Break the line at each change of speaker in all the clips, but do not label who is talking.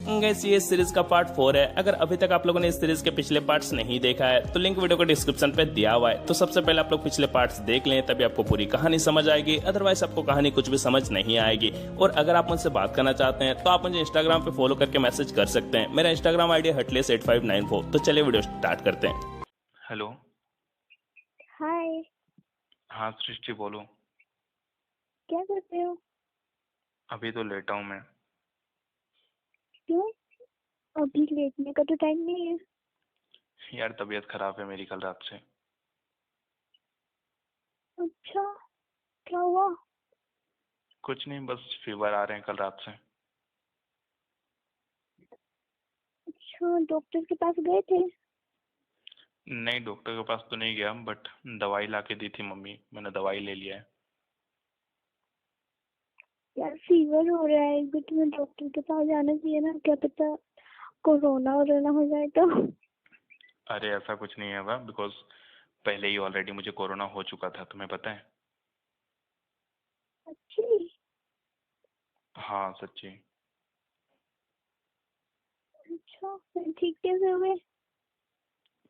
Guys ये series का part 4 है। अगर अभी तक आप लोगों ने इस सीरीज के पिछले पार्ट्स नहीं देखा है तो लिंक वीडियो को डिस्क्रिप्शन पे दिया हुआ है। तो सबसे पहले आप लोग पिछले पार्ट्स देख लें, तभी आपको पूरी कहानी समझ आएगी। अदरवाइज आपको कहानी कुछ भी समझ नहीं आएगी। और अगर आप मुझसे बात करना चाहते हैं तो आप मुझे इंस्टाग्राम पे फॉलो करके मैसेज कर सकते हैं। मेरा इंस्टाग्राम आईडी है hutles8594। तो चलिए वीडियो स्टार्ट करते हैं।
हेलो।
हाय।
हाँ सृष्टि बोलो।
क्या करते हो?
अभी तो लेटा हूँ मैं।
क्यों? अभी लेटने का तो टाइम नहीं है।
यार तबीयत खराब है मेरी कल रात से।
अच्छा, क्या हुआ?
कुछ नहीं, बस फीवर आ रहे हैं कल रात से।
अच्छा, डॉक्टर के पास गए थे?
नहीं, डॉक्टर के पास तो नहीं गया, बट दवाई ला के दी थी मम्मी, मैंने दवाई ले लिया है।
यार फीवर हो रहा है बट तुम्हें डॉक्टर के पास जाना चाहिए ना, क्या पता कोरोना वोरोना हो जाए तो।
अरे ऐसा कुछ नहीं है बा, बिकॉज पहले ही ऑलरेडी मुझे कोरोना हो चुका था, तुम्हें पता है।
अच्छी।
हाँ सच्ची।
अच्छा, फिर ठीक कैसे हुए?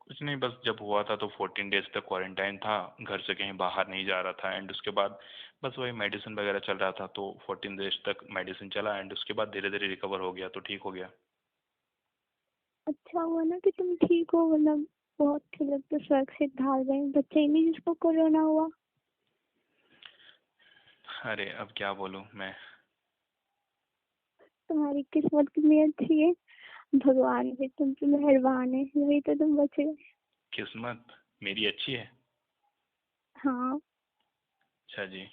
कुछ नहीं, बस जब हुआ था तो 14 डेज तक क्वारंटाइन था, घर से कहीं बाहर नहीं जा रहा था। एंड उसके बाद बस वही मेडिसिन वगैरह चल रहा था, तो 14 डेज तक मेडिसिन चला एंड उसके बाद धीरे धीरे रिकवर हो गया, तो ठीक हो गया।
अच्छा हुआ ना कि तुम ठीक हो, मतलब बहुत से लोग तो सुरक्षित भाग गए, बच्चे ही नहीं जिसको कोरोना हुआ।
अरे अब क्या बोलूँ मैं।
तुम्हारी किस्मत कितनी अच्छी है, भगवान भी तुम पे मेहरबान है, वही तो तुम बचे।
किस्मत मेरी अच्छी है।
हाँ
अच्छा जी,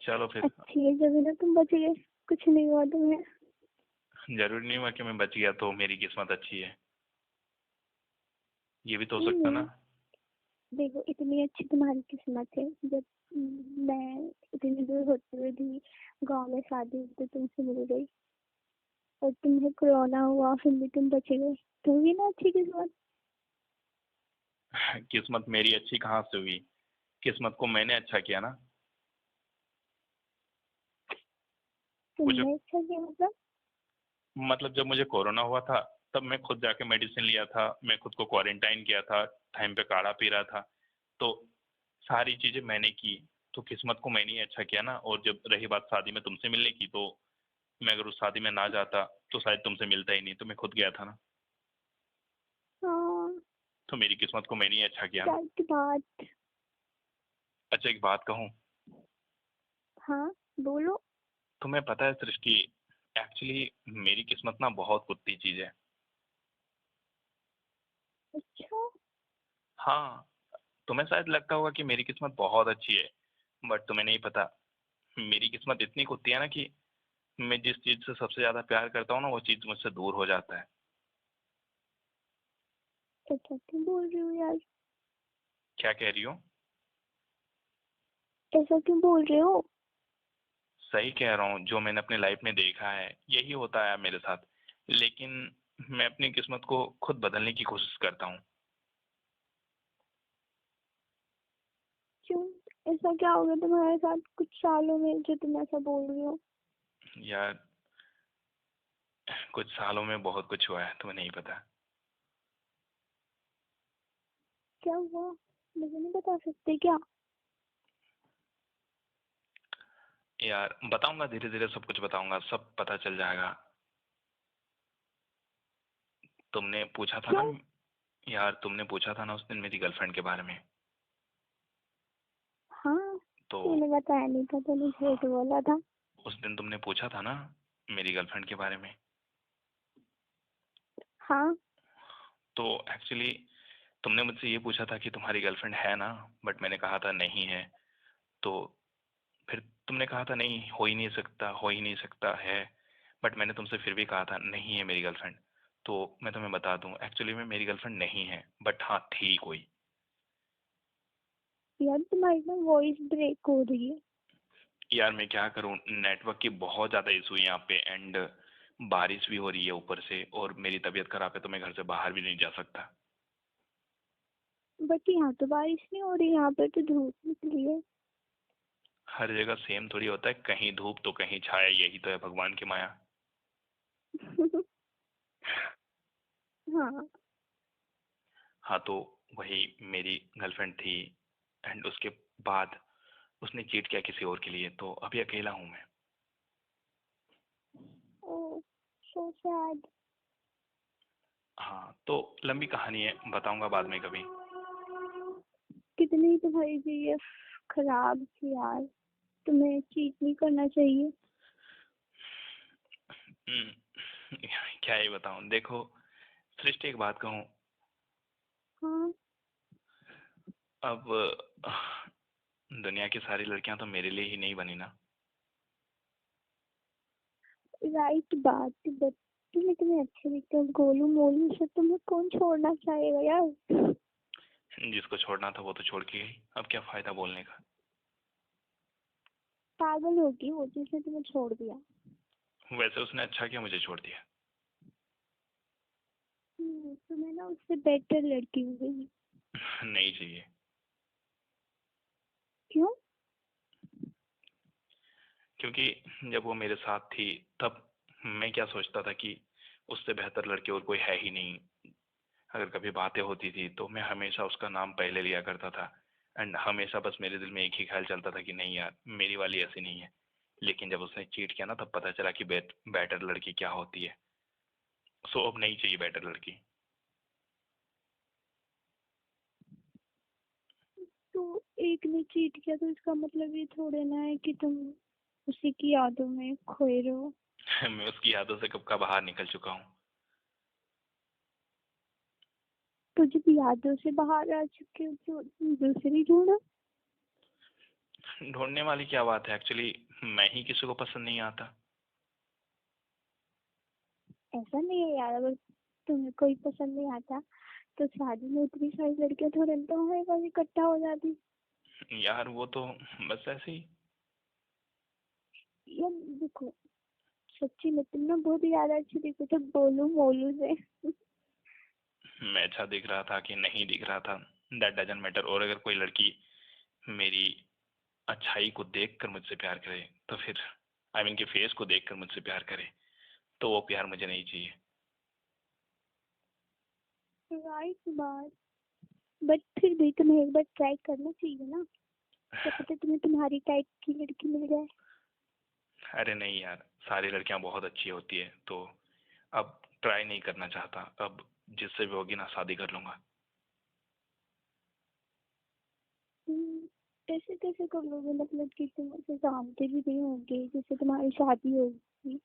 चलो फिर।
अच्छी है, जब ना तुम बच गए, कुछ नहीं हुआ तुम्हें।
जरूरी नहीं हुआ कि मैं बच गया तो मेरी किस्मत अच्छी है, ये भी तो हो
नहीं
सकता ना।
नहीं, देखो इतनी अच्छी तुम्हारी किस्मत है, जब मैं इतनी दूर होते हुए भी गांव में शादी हुई तो तुमसे मिल गई, और तुम्हें कोरोना हुआ फिर भी तुम बच गए, तो भी ना अच्छी किस्मत।
किस्मत मेरी अच्छी कहाँ से हुई, किस्मत को मैंने अच्छा किया ना। मुझे
तुमने अच्छा किया
मतलब जब मुझे कोरोना हुआ था तब मैं खुद जाके मेडिसिन लिया था, मैं खुद को क्वारंटाइन किया था, टाइम पे काढ़ा पी रहा था, तो सारी चीजें मैंने की, तो किस्मत को मैंने ही अच्छा किया ना। और जब रही बात शादी में तुमसे मिलने की, तो मैं अगर उस शादी में ना जाता तो शायद तुमसे मिलता ही नहीं, तो मैं खुद गया था ना।
हाँ।
तो मेरी किस्मत को मैंने ही अच्छा किया ना।
क्या की बात?
अच्छा एक बात कहूँ,
हाँ बोलो।
तुम्हें पता है सृष्टि, एक्चुअली मेरी किस्मत ना बहुत कुत्ती चीज है।
अच्छा।
हाँ, तुम्हें शायद लगता होगा कि मेरी किस्मत बहुत अच्छी है, बट तुम्हें नहीं पता, मेरी किस्मत इतनी कुत्ती है ना कि मैं जिस चीज से सबसे ज्यादा प्यार करता हूँ ना, वो चीज मुझसे दूर हो जाता है।
ऐसा क्यों बोल रही हो यार?
क्या कह रही हो?
ऐसा क्यों बोल रहे हो?
सही कह रहा हूँ, जो मैंने अपनी लाइफ में देखा है यही होता है मेरे साथ, लेकिन मैं अपनी किस्मत को खुद बदलने की कोशिश करता हूँ।
क्यों? ऐसा क्या हो गया तुम्हारे साथ कुछ सालों में जो तुम ऐसा बोल रही हो?
यार कुछ सालों में बहुत कुछ हुआ है, तुम्हें नहीं पता।
क्या हुआ? मुझे नहीं बता सकते क्या?
यार बताऊंगा, धीरे धीरे सब कुछ बताऊंगा, सब पता चल जाएगा। तुमने पूछा था ना,
क्यों?
यार तुमने पूछा था ना उस दिन मेरी गर्लफ्रेंड के बारे में,
हाँ,
तो
तुमने बताया नहीं था, तुमने
हाँ,
झूठ बोला था।
उस दिन तुमने पूछा था ना मेरी गर्लफ्रेंड के बारे में।
हाँ।
तो एक्चुअली तुमने मुझसे ये पूछा था कि तुम्हारी गर्लफ्रेंड है ना, बट मैंने कहा था नहीं है। तो फिर तुमने कहा था नहीं, हो ही नहीं सकता, हो ही नहीं सकता है, बट मैंने तुमसे फिर भी कहा था नहीं है मेरी गर्लफ्रेंड। तो मैं तुम्हें बता दूं, एक्चुअली में मेरी गर्लफ्रेंड नहीं है, बट हाँ थी कोई।
यार तुम्हारी ना वॉइस ब्रेक हो रही है।
यार मैं क्या करूं, नेटवर्क की बहुत ज़्यादा इशू है यहाँ पे, एंड बारिश भी हो रही है ऊपर से, और मेरी तबीयत खराब है तो मैं घर से बाहर भी नहीं जा सकता।
बट यहाँ तो बारिश नहीं हो रही, यहाँ पर तो धूप निकली है।
हर जगह सेम थोड़ी होता है, कहीं धूप तो कहीं छाया, यही तो है भगवान की माया।
हाँ।
हाँ, तो वही मेरी गर्लफ्रेंड थी एंड उसके बाद उसने चीट किया किसी और के लिए, तो अभी अकेला हूँ मैं।
ओह, सो सैड।
हाँ, तो लंबी कहानी है, बताऊंगा बाद में कभी।
कितनी तुम्हारी जीएफ खराब थी यार, तुम्हें चीट नहीं करना चाहिए।
क्या ही बताऊं, देखो सृष्टि एक बात कहूँ,
हाँ।
अब दुनिया की सारी लड़कियां तो मेरे लिए ही नहीं बनी ना।
राइट बात, बट तुम इतने अच्छे दिखते हो, गोलू मोलू से तुम्हें कौन छोड़ना चाहेगा यार।
जिसको छोड़ना था वो तो छोड़ के गई, अब क्या फायदा बोलने का।
पागल होगी वो, जिसने तुम्हें छोड़ दिया।
वैसे उसने अच्छा किया मुझे छोड़ दिया।
तुम्हें ना उससे बेटर लड़की मिलेगी।
नहीं चाहिए।
क्यों?
क्योंकि जब वो मेरे साथ थी तब मैं क्या सोचता था कि उससे बेहतर लड़की और कोई है ही नहीं। अगर कभी बातें होती थी तो मैं हमेशा उसका नाम पहले लिया करता था एंड हमेशा बस मेरे दिल में एक ही ख्याल चलता था कि नहीं यार, मेरी वाली ऐसी नहीं है। लेकिन जब उसने चीट किया ना तब पता चला कि बेटर लड़की क्या होती है। सो अब नहीं चाहिए बेटर लड़की।
तो एक ने चीट किया तो इसका मतलब ये थोड़े ना है कि तुम उसी की यादों में खोए रहो।
मैं उसकी यादों से कब का बाहर निकल चुका हूँ।
तो जब यादों से बाहर आ चुके हो तो दूसरी ढूंढो।
ढूंढने वाली क्या बात है, एक्चुअली मैं ही किसी को पसंद नहीं आता।
ऐसा नहीं है यार, अगर तुम्हें कोई पसंद नहीं आता तो शादी में इतनी सारी लड़कियां थोड़े ना हमारे पास इकट्ठा हो जाती।
यार वो तो बस ऐसे ही।
यार देखो, सच्ची में तुम ना बहुत ज्यादा अच्छी दिखो तो बोलू मोलू से।
मैं अच्छा दिख रहा था कि नहीं दिख रहा था, दैट डजंट मैटर। और अगर कोई लड़की मेरी अच्छाई को देखकर मुझसे प्यार करे तो फिर आई मीन कि फेस को देखकर मुझसे प्यार करे, तो वो प्यार मुझे नहीं चाहिए।
राइट बात, बट फिर भी तुम्हें एक बार ट्राई करना चाहिए ना, क्या पता तुम्हें तुम्हारी टाइप की लड़की मिल जाए।
अरे नहीं यार, सारी लड़कियां बहुत अच्छी होती है, तो अब ट्राई नहीं करना चाहता। अब जिससे भी होगी ना शादी कर लूंगा।
कैसे कैसे कर लोगे, मतलब कि तुम उसे जानते भी नहीं होगे जिससे तुम्हारी शादी होगी,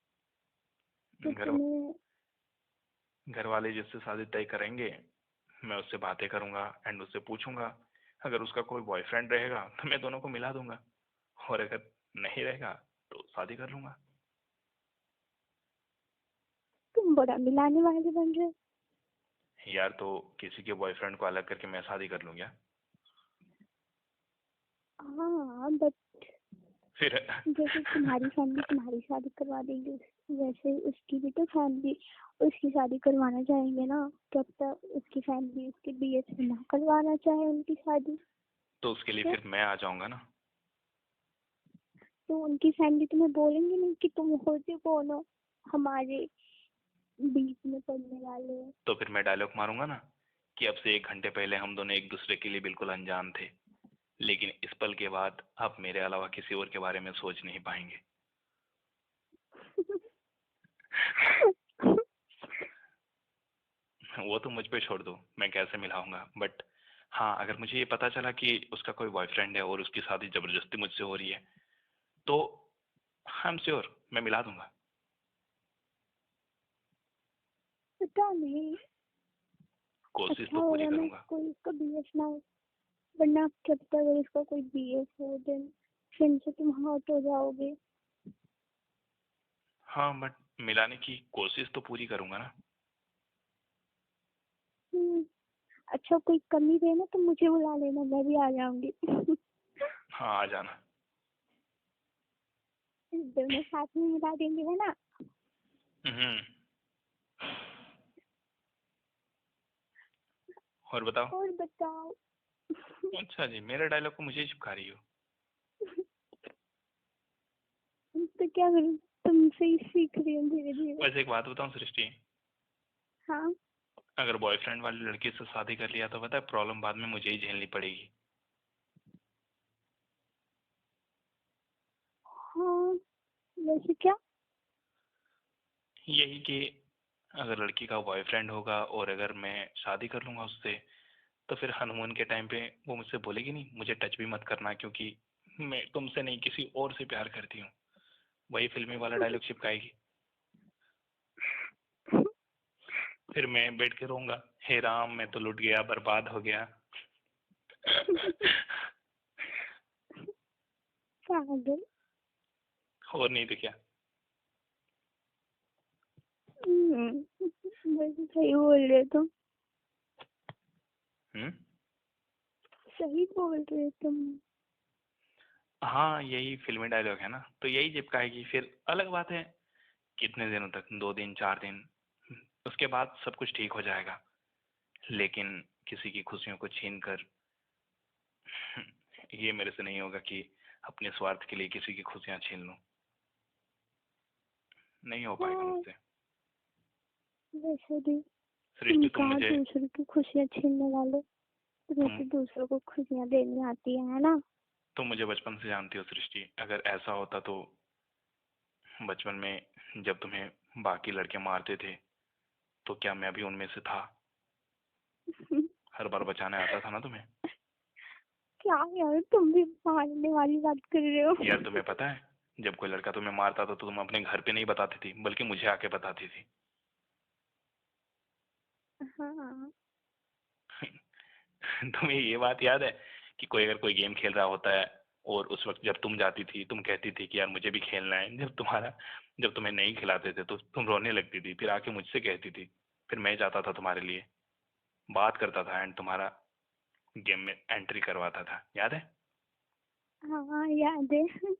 तो
घर
तुम्हें।
घर वाले जिससे शादी तय करेंगे मैं उससे बातें करूंगा एंड उससे पूछूंगा। अगर उसका कोई बॉयफ्रेंड रहेगा तो मैं दोनों को मिला दूंगा, और अगर नहीं रहेगा तो शादी कर लूंगा।
तुम बड़ा मिलाने वाले बन रहे हो।
यार तो किसी के बॉयफ्रेंड को अलग करके मैं शादी कर लूंगा
हाँ बट
फिर।
जैसे तुम्हारी फैमिली तुम्हारी शादी करवा देगी, वैसे उसकी भी तो फैमिली उसकी शादी करवाना चाहेंगे ना। क्या पता उसकी फैमिली उसके बीए से ना करवाना चाहे उनकी शादी।
तो उसके लिए
तो,
फिर मैं आ जाऊंगा ना।
तो उनकी फैमिली तुम्हें बोलेंगे नहीं कि तुम होते कौन हो, हमारे बीच में पड़ने वाले हो।
तो फिर मैं डायलॉग मारूंगा ना कि अब से 1 घंटे पहले हम दोनों एक दूसरे के लिए बिल्कुल अनजान थे, लेकिन इस पल के बाद आप मेरे अलावा किसी और के बारे में सोच नहीं पाएंगे। वो तो मुझ पे छोड़ दो, मैं कैसे मिलाऊंगा। बट हाँ, अगर मुझे ये पता चला कि उसका कोई बॉयफ्रेंड है और उसकी शादी जबरदस्ती मुझसे हो रही है तो आई एम श्योर मैं मिला दूंगा।
पता नहीं,
कोशिश
अच्छा
तो पूरी
होगा ना
करूंगा।
कोई उसका बीएस ना हो, वरना क्या पता अगर उसका कोई बीएस हो देन फिर से तुम हॉट हो जाओगे।
हाँ, बट मिलाने की कोशिश तो पूरी करूंगा ना।
हम्म, अच्छा कोई कमी रहे ना तो मुझे बुला लेना, मैं भी आ जाऊंगी।
हाँ, आ जाना।
दोनों साथ में मिला देंगे, है ना।
हम्म। और बताओ।
और बताओ।
अच्छा जी, मेरे डायलॉग को मुझे ही चिपका रही हो।
तो क्या करूं, तुमसे ही सीख रही हूँ धीरे धीरे।
वैसे एक बात बताऊं सृष्टि,
हाँ
अगर बॉयफ्रेंड वाली लड़की से शादी कर लिया तो पता है प्रॉब्लम बाद में मुझे ही झेलनी पड़ेगी।
हाँ, वैसे क्या?
यही कि अगर लड़की का बॉयफ्रेंड होगा और अगर मैं शादी कर लूंगा उससे, तो फिर हनीमून के टाइम पे वो मुझसे बोलेगी नहीं मुझे टच भी मत करना क्योंकि मैं तुमसे नहीं किसी और से प्यार करती हूँ। वही फिल्मी वाला डायलॉग चिपकाएगी। फिर मैं बैठ के रोऊंगा, हे राम मैं तो लुट गया बर्बाद हो गया।
पागल।
और नहीं तो क्या।
वैसे सही बोल रहे हो तुम।
हम्म।
सही बोल रहे हो तुम।
हाँ यही फिल्मी डायलॉग है ना, तो यही चिपकाएगी। फिर अलग बात है कितने दिनों तक, 2 दिन 4 दिन, उसके बाद सब कुछ ठीक हो जाएगा। लेकिन किसी की खुशियों को छीन कर ये मेरे से नहीं होगा कि अपने स्वार्थ के लिए किसी की खुशियां छीन लूं। नहीं हो पाएगा
हाँ,
मुझसे।
वैसे भी तुम
सृष्टि
कहाँ दूसरों की खुशियाँ छीनने वाले? तुम्हें
तुम
तो दूसरों को खुशियाँ देनी आती है ना।
तुम मुझे बचपन से जानती हो सृष्टि। अगर ऐसा होता तो बचपन में जब तुम्हें बाकी लड़के मारते थे तो क्या मैं भी उनमें से था? हर बार बचाने आता था ना तुम्हें।
क्या यार, तुम भी मारने वाली बात कर रहे हो।
यार तुम्हें पता है जब कोई लड़का तुम्हें मारता था तो तुम अपने घर पे नहीं बताती थी बल्कि मुझे आके बताती थी।
हाँ।
तुम्हें ये बात याद है कि कोई अगर कोई गेम खेल रहा होता है और उस वक्त जब तुम जाती थी तुम कहती थी कि यार मुझे भी खेलना है, जब तुम्हें नहीं खिलाते थे तो तुम रोने लगती थी, फिर आके मुझसे कहती थी, फिर मैं जाता था तुम्हारे लिए, बात करता था एंड तुम्हारा गेम में एंट्री करवाता था, याद है?
हाँ याद है।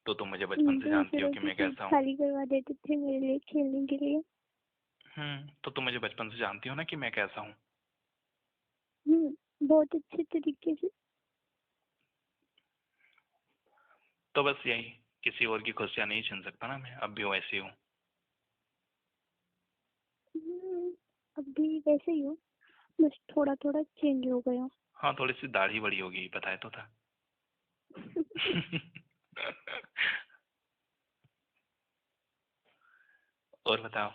तो तुम मुझे बचपन से जानती हो
दूसरों
कि
की
मैं
सीट
कैसा हूँ।
खाली करवा देते थे मेरे लिए खेलने के लिए।
तो तुम मुझे बचपन से जानती हो ना कि मैं कैसा हूँ।
बहुत अच्छे तरीके से।
तो बस यही, किसी और की खुशियाँ नहीं छीन सकता ना मैं, अब भी वैसे हूँ।
अब भी वैसे ही हूँ, बस थोड़ा थोड़ा चेंज हो गया।
हाँ थोड़ी सी दाढ़ी बड़ी होगी, बताया तो था। और बताओ।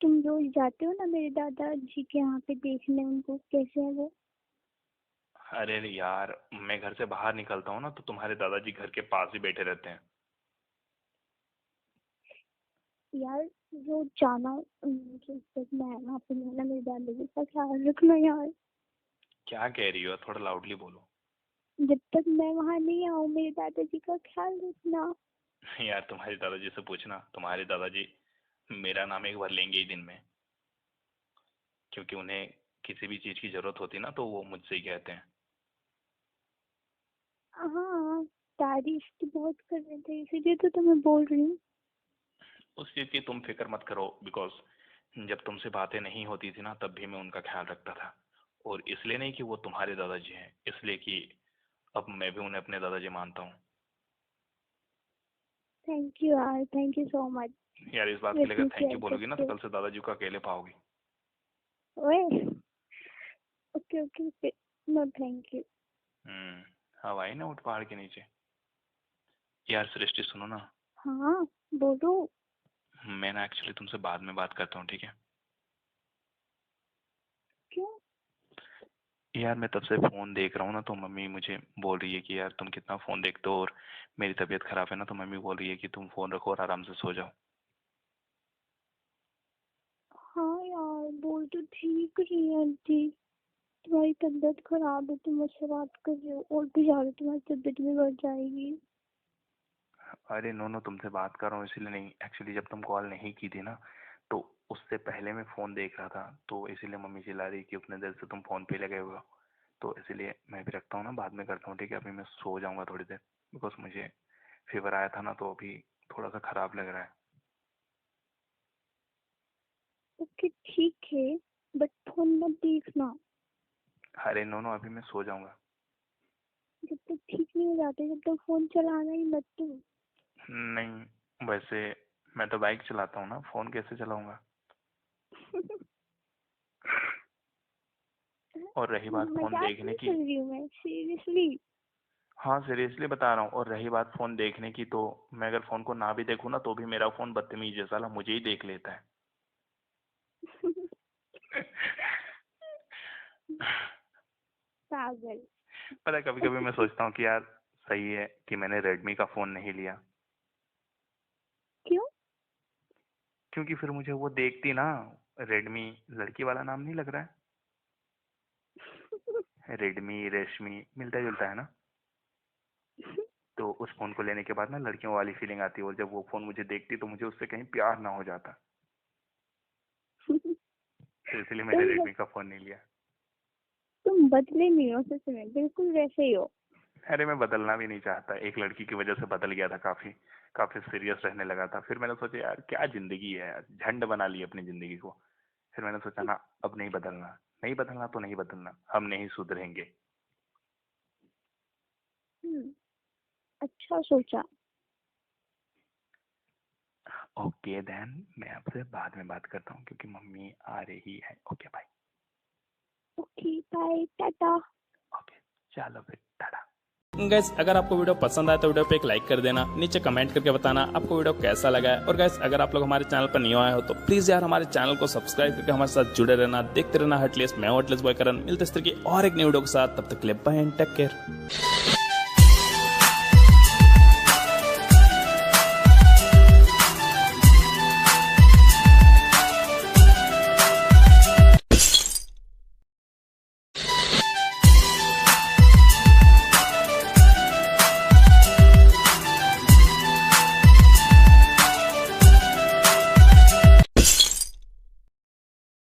तुम रोज जाते हो ना मेरे दादाजी के यहाँ पे देखने, उनको कैसे है वो?
अरे यार मैं घर से बाहर निकलता हूँ ना तो तुम्हारे दादाजी घर के पास ही बैठे रहते हैं।
यार रोज जाना, जब तक मैं वहाँ पे नहीं हूँ ना, मेरे दादाजी का ख्याल रखना यार।
क्या कह रही हो, थोड़ा लाउडली बोलो।
जब तक मैं वहाँ नहीं आऊँ मेरे दादाजी का ख्याल रखना।
यार तुम्हारे दादाजी से पूछना, तुम्हारे दादाजी मेरा नाम एक बार लेंगे ही दिन में, क्योंकि उन्हें किसी भी चीज की जरूरत होती ना तो वो मुझसे ही कहते हैं।
हाँ, तारीफ तो बहुत कर रहे थे इसीलिए तो मैं बोल रही हूँ।
उस चीज की तुम फिक्र मत करो, बिकॉज जब तुमसे बातें नहीं होती थी ना तब भी मैं उनका ख्याल रखता था। और इसलिए नहीं कि वो तुम्हारे दादाजी हैं, इसलिए कि अब मैं भी उन्हें अपने दादाजी मानता हूँ।
थैंक यू यार, थैंक यू सो मच।
यार इस बात के लिए अगर
इतनी
थैंक यू
केयर
बोलोगी ना
करते
तो
हो।
कल से दादाजी को अकेले पाओगी।
ओए, okay okay okay, no thank you.
हवा आई ना उठ पहाड़ के नीचे। यार सृष्टि सुनो ना,
हाँ बोलो।
मैं ना एक्चुअली तुमसे बाद में बात करता हूँ, ठीक है?
क्यों?
यार मैं तब से फोन देख रहा हूँ ना तो मम्मी मुझे बोल रही है कि यार तुम कितना फोन देखते हो, और मेरी तबीयत खराब है ना तो मम्मी बोल रही है कि तुम फोन रखो और आराम से सो जाओ।
हाँ यार, बोल तो ठीक रही है आंटी। तुम्हारी तबीयत खराब है, तुम मुझसे बात कर रहे हो, और भी ज्यादा तुम्हारी तबीयत बिगड़ जाएगी।
अरे नो नो, तुमसे बात कर रहा हूँ इसीलिए नहीं, एक्चुअली जब तुम कॉल नहीं की थी ना तो उससे पहले मैं फोन देख रहा था तो इसीलिए मम्मी चिल्ला रही कि उतने देर से तुम फोन पे लगे हुए हो। तो इसीलिए मैं भी रखता हूँ ना, बाद में करता हूँ, ठीक है? अभी मैं सो जाऊंगा थोड़ी देर, बिकॉज मुझे फीवर आया था ना तो अभी थोड़ा सा खराब लग रहा है।
ओके ठीक है, बट फोन मत देखना।
अरे नो नो, अभी मैं सो जाऊंगा।
जब तक ठीक नहीं हो जाते जब तक फोन चलाना ही मत तुम।
नहीं, वैसे मैं तो बाइक चलाता हूँ ना, फोन कैसे चलाऊंगा? और रही बात फोन
मजाक
देखने
नहीं
की,
कर रही हूँ मैं, सीरियसली।
हाँ सीरियसली बता रहा हूँ। और रही बात फोन देखने की, तो मैं अगर फोन को ना भी देखूँ ना तो भी मेरा फोन बदतमीज है, साला मुझे ही देख लेता है।
पागल।
पता है, कभी कभी मैं सोचता हूँ कि यार सही है कि मैंने रेडमी का फोन नहीं लिया,
क्यों?
क्योंकि फिर मुझे वो देखती ना, रेडमी लड़की वाला नाम नहीं लग रहा है, रेडमी रेशमी मिलता जुलता है ना। तो उस फोन को लेने के बाद ना लड़कियों वाली फीलिंग आती है, और जब वो फोन मुझे देखती तो मुझे उससे कहीं प्यार ना हो जाता, तो इसलिए मैंने
तुम
रेडमी का फोन नहीं लिया।
तुम बदले नहीं हो, सच में बिल्कुल वैसे ही हो।
अरे मैं बदलना भी नहीं चाहता, एक लड़की की वजह से बदल गया था, काफी काफी सीरियस रहने लगा था। फिर मैंने सोचा यार क्या जिंदगी है यार, झंड बना ली अपनी जिंदगी को। फिर मैंने सोचा ना, अब नहीं बदलना, नहीं बदलना तो नहीं बदलना, हम नहीं सुधरेंगे।
अच्छा सोचा।
ओके देन, मैं आपसे बाद में बात करता हूँ क्योंकि मम्मी आ रही है। Okay bye.
Okay bye, tata.
Okay, चलो फिर टाटा।
गैस अगर आपको वीडियो पसंद आए तो वीडियो पे एक लाइक कर देना, नीचे कमेंट करके बताना आपको वीडियो कैसा लगा है। और गैस अगर आप लोग हमारे चैनल पर न्यू आए हो तो प्लीज यार हमारे चैनल को सब्सक्राइब करके हमारे साथ जुड़े रहना, देखते रहना हटलेस। मैं हटलेस बॉय करण, मिलते इस तरह की और एक न्यू वीडियो के साथ, तब तक के लिए बाय एंड टेक केयर।